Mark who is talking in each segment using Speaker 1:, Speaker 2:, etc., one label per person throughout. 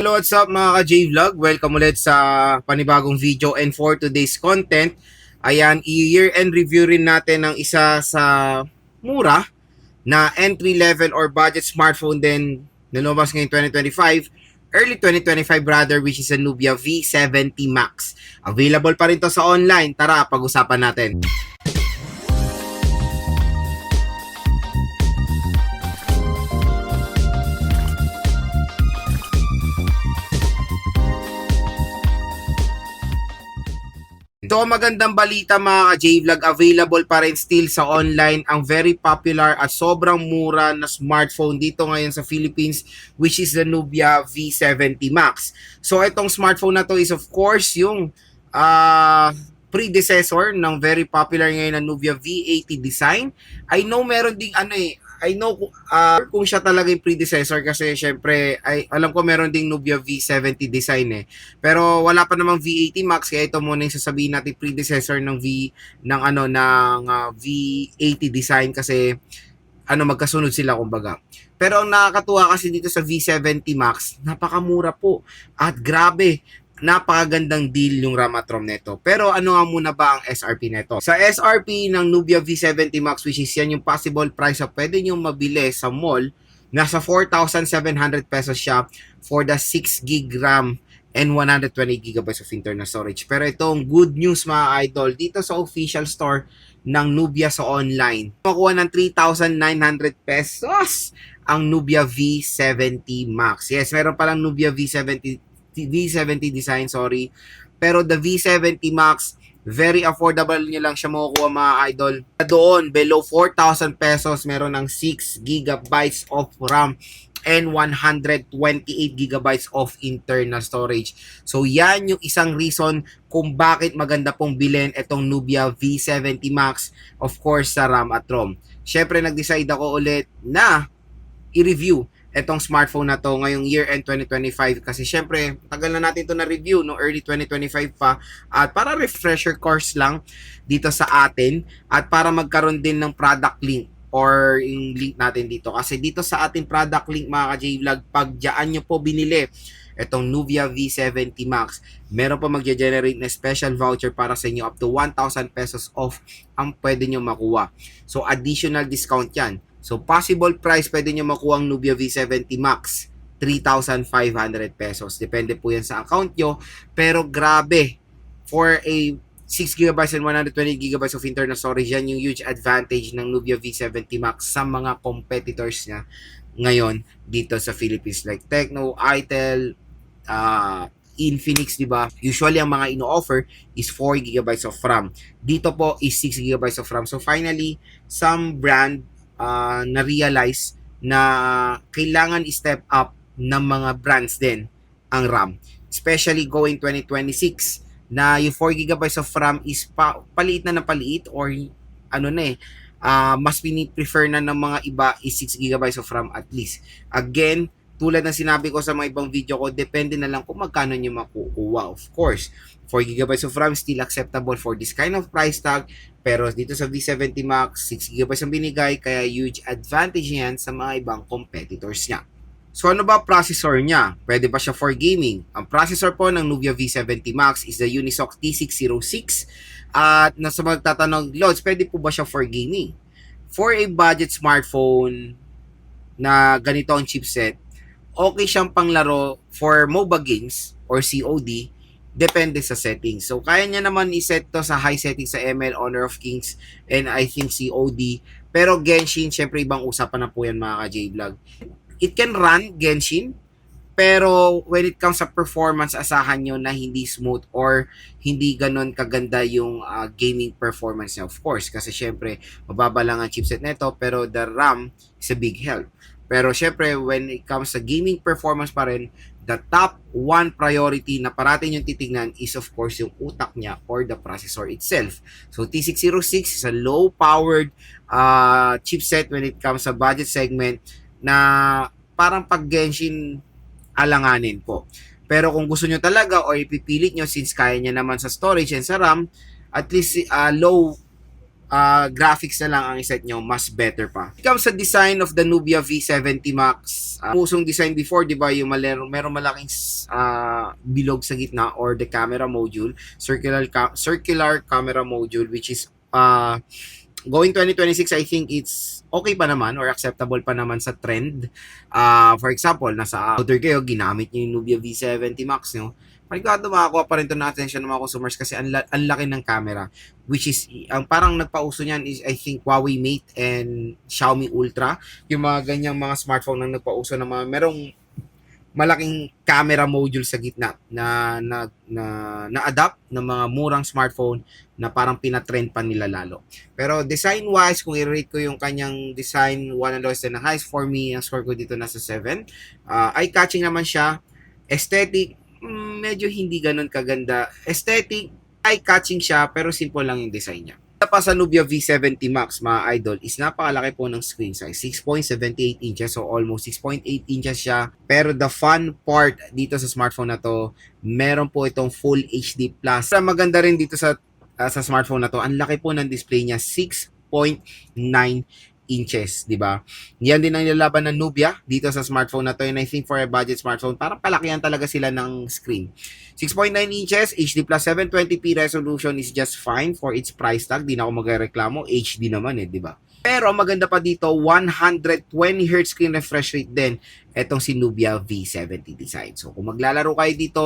Speaker 1: Hello, what's up mga ka-J-Vlog? Welcome ulit sa panibagong video and for today's content, ayan, i-year-end review rin natin ng isa sa mura na entry level or budget smartphone din na lumabas ngayong 2025, early 2025 rather, which is a Nubia V70 Max. Available pa rin to sa online. Tara, pag-usapan natin. Ito ang magandang balita mga ka-J-Vlog, available pa rin still sa online ang very popular at sobrang mura na smartphone dito ngayon sa Philippines, which is the Nubia V70 Max. So itong smartphone na to is of course yung predecessor ng very popular ngayon na Nubia V80 design. I know meron ding I know kung siya talaga yung predecessor kasi syempre alam ko meron ding Nubia V70 design eh. Pero wala pa namang V80 Max kaya ito muna yung sasabihin natin predecessor ng V80 design kasi magkasunod sila kumbaga. Pero ang nakakatuwa kasi dito sa V70 Max, napakamura po. At grabe, napakagandang deal yung RAM at ROM nito. Pero ano nga muna ba ang SRP nito? Sa SRP ng Nubia V70 Max, which is yan yung possible price na pwede nyo mabili sa mall, nasa 4,700 pesos siya for the 6 gig RAM and 120 gigabytes of internal storage. Pero itong good news mga idol, dito sa official store ng Nubia sa online, makuha ng 3,900 pesos ang Nubia V70 Max. Yes, meron palang Nubia V70 design, sorry. Pero the V70 Max, very affordable nyo lang siya makukuha mga idol. Doon, below 4,000 pesos, meron ng 6 gigabytes of RAM and 128 gigabytes of internal storage. So yan yung isang reason kung bakit maganda pong bilhin itong Nubia V70 Max, of course sa RAM at ROM. Syempre nag-decide ako ulit na i-review etong smartphone na to ngayong year-end 2025 kasi syempre tagal na natin to na review no early 2025 pa at para refresher course lang dito sa atin at para magkaroon din ng product link or yung link natin dito kasi dito sa ating product link mga ka-J-Vlog, pag dyan nyo po binili itong Nubia V70 Max, meron pa magge-generate na special voucher para sa inyo up to 1,000 pesos off ang pwede nyo makuha. So additional discount yan. So, possible price, pwede nyo makuha ang Nubia V70 Max, 3,500 pesos. Depende po yan sa account nyo. Pero grabe, for a 6GB and 120GB of internal storage, yan yung huge advantage ng Nubia V70 Max sa mga competitors niya ngayon dito sa Philippines. Like Tecno, Itel, Infinix, di ba? Usually, ang mga ino-offer is 4GB of RAM. Dito po is 6GB of RAM. So, finally, some brand na-realize na kailangan i-step up ng mga brands din ang RAM. Especially going 2026 na yung 4GB of RAM is paliit na paliit or mas pini-prefer na ng mga iba is 6GB of RAM at least. Again, tulad ng sinabi ko sa mga ibang video ko, depende na lang kung magkano nyo makukuha. Of course, 4GB of RAM still acceptable for this kind of price tag. Pero dito sa V70 Max, 6GB ang binigay, kaya huge advantage yan sa mga ibang competitors niya. So ano ba processor niya? Pwede ba siya for gaming? Ang processor po ng Nubia V70 Max is the Unisoc T606. At nasa magtatanong, Lods, pwede po ba siya for gaming? For a budget smartphone na ganito ang chipset, okay siyang panglaro for MOBA games or COD, depende sa settings. So, kaya niya naman i-set to sa high settings sa ML, Honor of Kings, and I think COD. Pero Genshin, syempre ibang usapan na po yan mga ka-J-Vlog. It can run Genshin, pero when it comes sa performance, asahan nyo na hindi smooth or hindi ganon kaganda yung gaming performance niya. Of course, kasi syempre, mababa lang ang chipset nito, pero the RAM is a big help. Pero syempre, when it comes sa gaming performance pa rin, the top one priority na parating yung titignan is of course yung utak niya or the processor itself. So T606 is a low-powered chipset when it comes sa budget segment na parang pag Genshin alanganin po. Pero kung gusto nyo talaga o ipipilit nyo since kaya niya naman sa storage and sa RAM, at least low graphics na lang ang iset nyo, mas better pa. It comes sa design of the Nubia V70 Max. Pusong design before, di ba, yung merong malaking bilog sa gitna or the camera module, circular camera module, which is going 2026, I think it's okay pa naman or acceptable pa naman sa trend. For example, nasa outdoor kayo, ginamit nyo yung Nubia V70 Max nyo, panigado makakuha pa rin ito ng attention ng mga consumers kasi ang laki ng camera. Which is, ang parang nagpauso niyan is I think Huawei Mate and Xiaomi Ultra. Yung mga ganyang mga smartphone na nagpauso ng mga merong malaking camera module sa gitna na adapt ng mga murang smartphone na parang pinatrend pa nila lalo. Pero design wise, kung i-rate ko yung kanyang design, one and lowest and the highest, for me, ang score ko dito nasa 7. Eye-catching naman siya. Aesthetic, medyo hindi ganun kaganda. Aesthetic, eye-catching siya, pero simple lang yung design niya. Pa sa Nubia V70 Max, mga idol, is napakalaki po ng screen size. 6.78 inches, so almost 6.8 inches siya. Pero the fun part dito sa smartphone na to, meron po itong Full HD+. Maganda rin dito sa smartphone na to, ang laki po ng display niya, 6.9 inches, di ba? Yan din ang nilalaban ng Nubia dito sa smartphone na to, and I think for a budget smartphone, parang palakihan talaga sila ng screen. 6.9 inches, HD plus 720p resolution is just fine for its price tag. Di na ako magreklamo, HD naman di ba? Pero maganda pa dito, 120Hz screen refresh rate din etong si Nubia V70 design. So kung maglalaro kayo dito,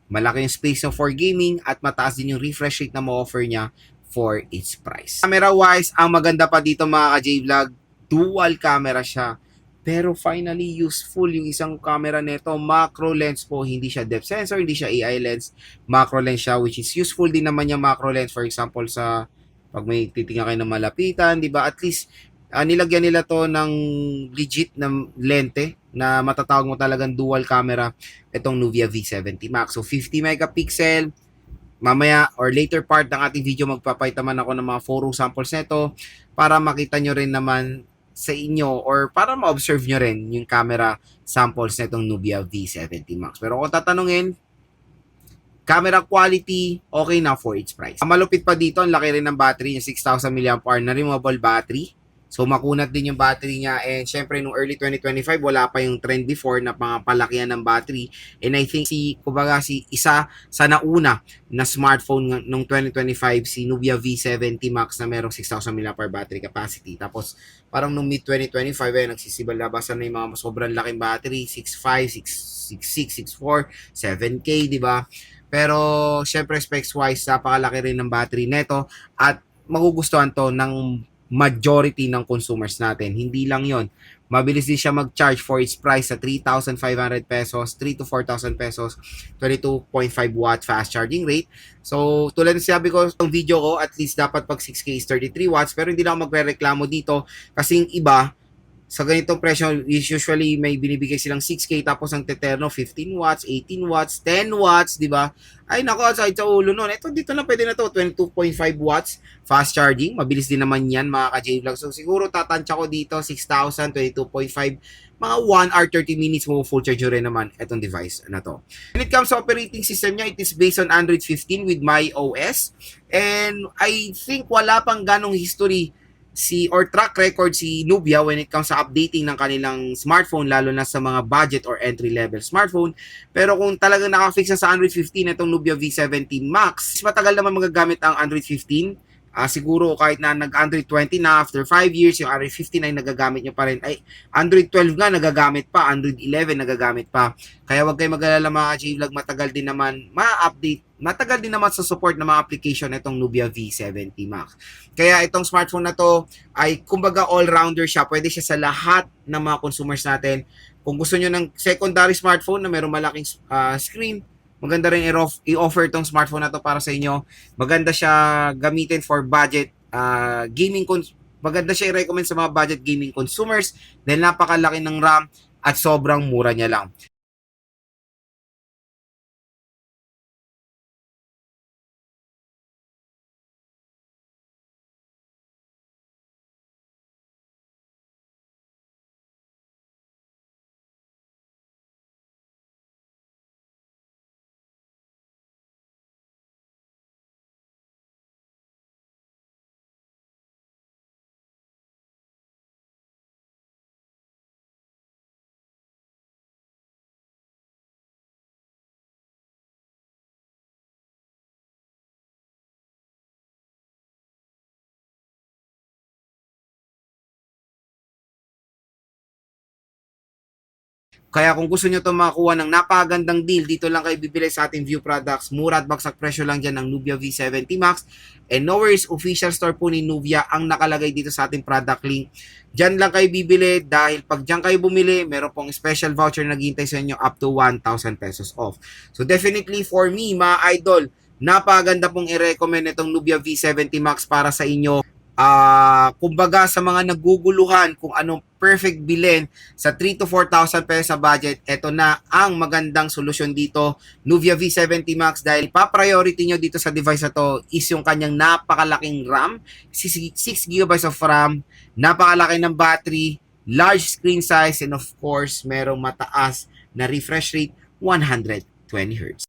Speaker 1: malaki yung space for gaming at mataas din yung refresh rate na ma-offer niya for its price. Camera wise, ang maganda pa dito mga ka-J-Vlog, dual camera siya. Pero finally useful yung isang camera nito, macro lens po, hindi siya depth sensor, hindi siya AI lens, macro lens siya, which is useful din naman yung macro lens, for example sa pag may titingnan kayo ng malapitan, di ba? At least nilagyan nila to ng legit na lente na matatawag mo talagang dual camera itong Nubia V70 Max. So 50 megapixel, mamaya or later part ng ating video magpapakita man ako ng mga photo samples nito para makita nyo rin naman sa inyo or para ma-observe nyo rin yung camera samples nitong Nubia V70 Max. Pero kung tatanungin, camera quality, okay na for its price. Ang malupit pa dito, ang laki rin ng battery, yung 6,000 mAh na removable battery. So, makunat din yung battery niya. And syempre, nung early 2025, wala pa yung trend before na palakihan ng battery. And I think isa sa nauna na smartphone nung 2025, si Nubia V70 Max na merong 6,000 mAh battery capacity. Tapos, parang nung mid-2025, nagsisibalabasan na yung mga sobrang laking battery, 6.5, 6.6, 6.4, 7K, di ba? Pero, syempre, specs-wise, napakalaki rin ng battery neto at magugustuhan to ng majority ng consumers natin. Hindi lang yon. Mabilis din siya mag-charge for its price sa 3,500 pesos, 3 to 4,000 pesos, 22.5 watt fast charging rate. So, tulad ng sabi ko sa video ko, at least dapat pag 6K is 33 watts, pero hindi lang ako magre-reklamo dito kasi yung iba, sa ganitong presyo, usually may binibigay silang 6K tapos ang Teterno 15 watts, 18 watts, 10 watts, di ba? Ay nako, sa ulo nun. Ito dito na pwede na to, 22.5 watts fast charging. Mabilis din naman yan mga ka-J-Vlog. So siguro tatansya ko dito 6,000, 22.5, mga 1 hour 30 minutes mo full charge rin naman itong device na to. When it comes to operating system niya, it is based on Android 15 with MyOS. And I think wala pang ganong history or track record si Nubia when it comes sa updating ng kanilang smartphone, lalo na sa mga budget or entry level smartphone. Pero kung talagang nakafix na sa Android 15 itong Nubia V70 Max, matagal naman magagamit ang Android 15. Siguro kahit na nag-Android 20 na, after 5 years, yung Android 15 ay nagagamit nyo pa rin. Ay, Android 12 nga nagagamit pa, Android 11 nagagamit pa. Kaya wag kayo mag-alala mga J-Vlog, matagal din naman ma-update, matagal din naman sa support ng mga application itong Nubia V70 Max. Kaya itong smartphone na to ay kumbaga all-rounder siya. Pwede siya sa lahat ng mga consumers natin. Kung gusto nyo ng secondary smartphone na mayroong malaking screen, maganda rin i-offer itong smartphone na to para sa inyo. Maganda siya gamitin for budget gaming. Maganda siya i-recommend sa mga budget gaming consumers dahil napakalaki ng RAM at sobrang mura niya lang. Kaya kung gusto nyo ito makakuha ng napakagandang deal, dito lang kayo bibili sa ating View Products. Mura at bagsak presyo lang dyan ng Nubia V70 Max. And no worries, official store po ni Nubia ang nakalagay dito sa ating product link. Dyan lang kayo bibili dahil pag dyan kayo bumili, meron pong special voucher na naghihintay sa inyo up to 1,000 pesos off. So definitely for me, mga idol, napakaganda pong i-recommend itong Nubia V70 Max para sa inyo. Kumbaga sa mga naguguluhan kung anong perfect bilhin sa 3 to 4,000 pesos sa budget, ito na ang magandang solusyon dito, Nubia V70 Max, dahil pa-priority nyo dito sa device na to is yung kanyang napakalaking RAM, 6GB of RAM, napakalaki ng battery, large screen size, and of course, merong mataas na refresh rate, 120Hz.